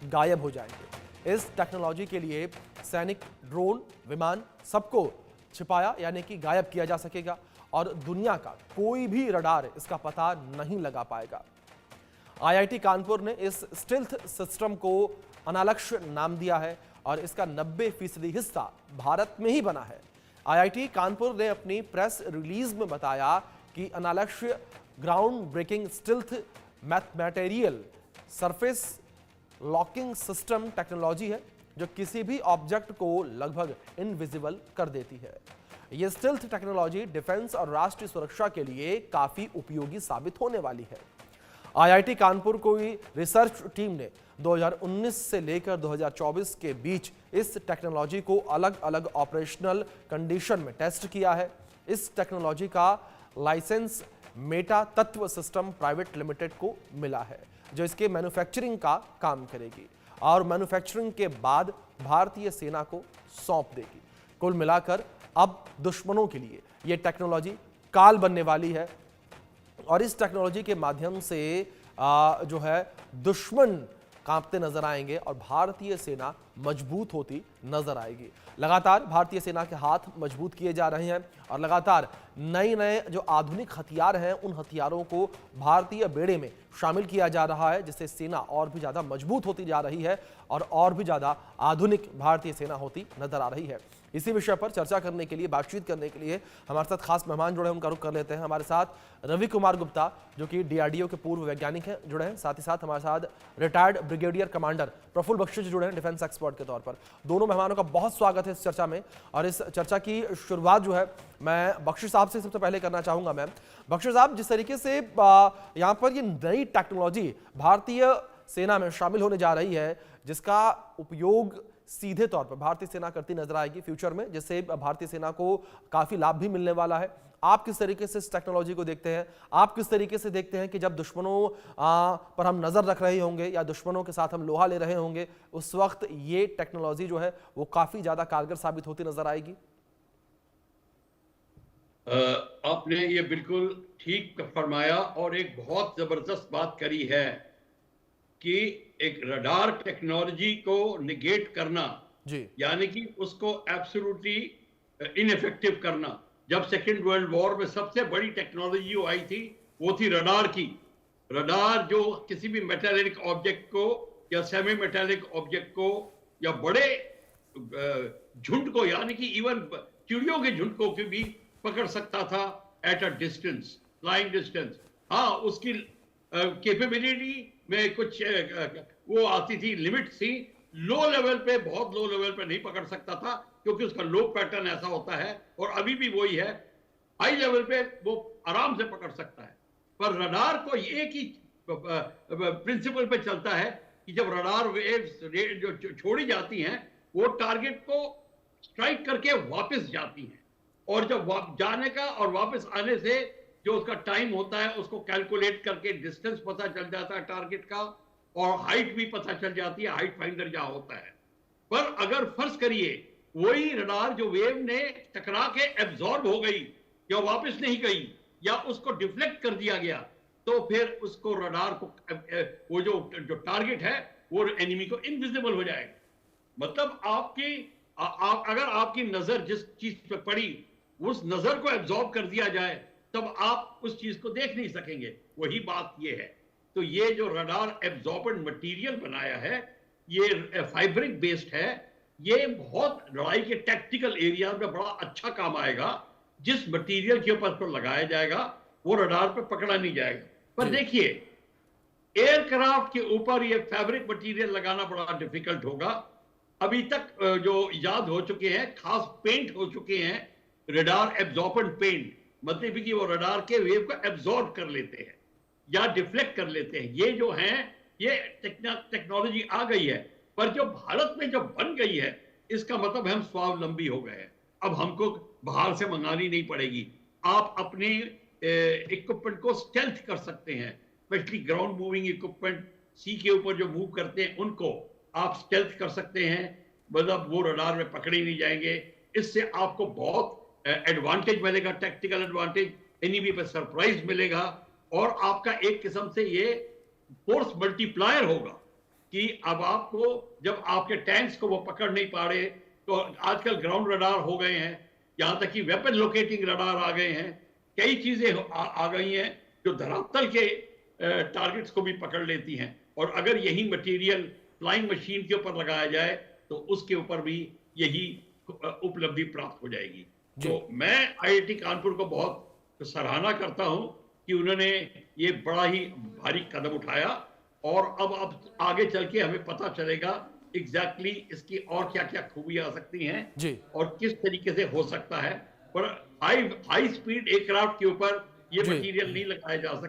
गायब हो जाएंगे। इस टेक्नोलॉजी के लिए सैनिक, ड्रोन, विमान सबको छिपाया यानी कि गायब किया जा सकेगा और दुनिया का कोई भी रडार इसका पता नहीं लगा पाएगा। आईआईटी कानपुर ने इस स्टिल्थ सिस्टम को अनालक्ष्य नाम दिया है और इसका 90% हिस्सा भारत में ही बना है। आईआईटी कानपुर ने अपनी प्रेस रिलीज में बताया कि Anlakshya ground breaking stealth metamaterial surface locking system technology है जो किसी भी ऑब्जेक्ट को लगभग इनविजिबल कर देती है। यह स्टिल्थ टेक्नोलॉजी डिफेंस और राष्ट्रीय सुरक्षा के लिए काफी उपयोगी साबित होने वाली है। आईआईटी कानपुर की रिसर्च टीम ने 2019 से लेकर 2024 के बीच इस टेक्नोलॉजी को अलग अलग ऑपरेशनल कंडीशन में टेस्ट किया है। इस टेक्नोलॉजी का लाइसेंस मेटा तत्व सिस्टम प्राइवेट लिमिटेड को मिला है जो इसके मैन्युफैक्चरिंग का काम करेगी और मैन्युफैक्चरिंग के बाद भारतीय सेना को सौंप देगी। कुल मिलाकर अब दुश्मनों के लिए यह टेक्नोलॉजी काल बनने वाली है और इस टेक्नोलॉजी के माध्यम से जो है दुश्मन कांपते नजर आएंगे और भारतीय सेना मजबूत होती नजर आएगी। लगातार भारतीय सेना के हाथ मजबूत किए जा रहे हैं और लगातार नए नए जो आधुनिक हथियार हैं उन हथियारों को भारतीय बेड़े में शामिल किया जा रहा है जिससे सेना और भी ज़्यादा मजबूत होती जा रही है और भी ज़्यादा आधुनिक भारतीय सेना होती नजर आ रही है। इसी विषय पर चर्चा करने के लिए, बातचीत करने के लिए हमारे साथ खास मेहमान जुड़े हैं, उनका रुख कर लेते हैं। हमारे साथ रवि कुमार गुप्ता जो कि डीआरडीओ के पूर्व वैज्ञानिक हैं जुड़े हैं, साथ ही साथ हमारे साथ retired brigadier commander Praful Bakshi जुड़े हैं डिफेंस एक्सपर्ट के तौर पर। दोनों मेहमानों का बहुत स्वागत है इस चर्चा में और इस चर्चा की शुरुआत जो है मैं बख्शी साहब से सबसे पहले करना चाहूंगा। मैम बख्शी साहब, जिस तरीके से यहाँ पर ये नई टेक्नोलॉजी भारतीय सेना में शामिल होने जा रही है जिसका उपयोग सीधे तौर पर भारतीय सेना करती नजर आएगी फ्यूचर में, जिससे भारतीय सेना को काफी लाभ भी मिलने वाला है, आप किस तरीके से इस टेक्नोलॉजी को देखते हैं? आप किस तरीके से देखते हैं कि जब दुश्मनों पर हम नजर रख रहे होंगे या दुश्मनों के साथ हम लोहा ले रहे होंगे उस वक्त ये टेक्नोलॉजी जो है वो काफी ज्यादा कारगर साबित होती नजर आएगी? आपने ये बिल्कुल ठीक फरमाया और एक बहुत जबरदस्त बात करी है कि एक रडार टेक्नोलॉजी को निगेट करना जी, यानी कि उसको एब्सोल्युटली इनइफेक्टिव करना। जब सेकेंड वर्ल्ड वॉर में सबसे बड़ी टेक्नोलॉजी आई थी वो थी रडार की। रडार जो किसी भी मेटालिक ऑब्जेक्ट को या सेमी मेटालिक ऑब्जेक्ट को या बड़े झुंड को यानी कि इवन चिड़ियों के झुंड को भी पकड़ सकता था at a distance, flying distance. हाँ, उसकी कैपेबिलिटी में कुछ वो आती थी, लिमिट थी। लो लेवल पे, बहुत लो लेवल पे नहीं पकड़ सकता था क्योंकि उसका लो पैटर्न ऐसा होता है और अभी भी वही है। हाई लेवल पे वो आराम से पकड़ सकता है। पर रडार को एक ही प्रिंसिपल पे चलता है कि जब रडार वेव्स जो छोड़ी जाती हैं वो टारगेट को स्ट्राइक करके वापस जाती हैं और जब जाने का और वापस आने से जो उसका टाइम होता है उसको कैलकुलेट करके डिस्टेंस पता चल जाता है टारगेट का और हाइट भी पता चल जाती है, हाइट फाइंडर जहां होता है। पर अगर फर्ज करिए वही रडार जो वेव ने टकरा के एब्जॉर्ब हो गई या वापस नहीं गई या उसको डिफ्लेक्ट कर दिया गया तो फिर उसको रडार को वो जो टारगेट है वो एनिमी को इनविजिबल हो जाएगा। मतलब अगर आपकी नजर जिस चीज पे पड़ी उस नजर को एब्जॉर्ब कर दिया जाए तब आप उस चीज को देख नहीं सकेंगे। वही बात ये है। तो ये जो रडार एब्जॉर्बेंट मटेरियल बनाया है ये फाइब्रिक बेस्ड है। ये बहुत लड़ाई के टैक्टिकल एरिया में बड़ा अच्छा काम आएगा। जिस मटेरियल के ऊपर तो लगाया जाएगा वो रडार पे पकड़ा नहीं जाएगा। पर देखिए एयरक्राफ्ट के ऊपर ये फैब्रिक मटेरियल लगाना बड़ा डिफिकल्ट होगा। अभी तक जो इजाद हो चुके हैं खास पेंट हो चुके हैं रडार एब्जॉर्बेंट पेंट, मतलब कि वो रडार के वेव को एब्जॉर्ब कर लेते हैं या डिफ्लेक्ट कर लेते हैं। ये जो है ये टेक्नोलॉजी आ गई है। पर जो भारत में जो बन गई है इसका मतलब हम स्वावलंबी हो गए हैं। अब हमको बाहर से मंगानी नहीं पड़ेगी। आप अपने इक्विपमेंट को स्टेल्थ कर सकते हैं, स्पेशली ग्राउंड मूविंग इक्विपमेंट सी के ऊपर जो मूव करते हैं उनको आप स्टेल्थ कर सकते हैं। मतलब वो रडार में पकड़े नहीं जाएंगे। इससे आपको बहुत एडवांटेज मिलेगा, टैक्टिकल एडवांटेज, एनिमी पे सरप्राइज मिलेगा और आपका एक किस्म से ये फोर्स मल्टीप्लायर होगा कि अब आपको जब आपके टैंक्स को वो पकड़ नहीं पा रहे, तो आजकल ग्राउंड रडार हो गए हैं, यहाँ तक कि वेपन लोकेटिंग रडार आ गए हैं, कई चीजें आ गई हैं जो धरातल के टारगेट्स को भी पकड़ लेती हैं। और अगर यही मटेरियल फ्लाइंग मशीन के ऊपर लगाया जाए तो उसके ऊपर भी यही उपलब्धि प्राप्त हो जाएगी। तो मैं आईआईटी कानपुर को बहुत सराहना करता हूं कि उन्होंने ये बड़ा ही भारी कदम उठाया, और अब आगे चल के हमें पता चलेगा एग्जैक्टली इसकी और क्या क्या खूबियां आ सकती हैं जी। और किस तरीके से हो सकता है। पर हाई स्पीड एयरक्राफ्ट के ऊपर ये जी। मटेरियल नहीं लगाया जा सकता।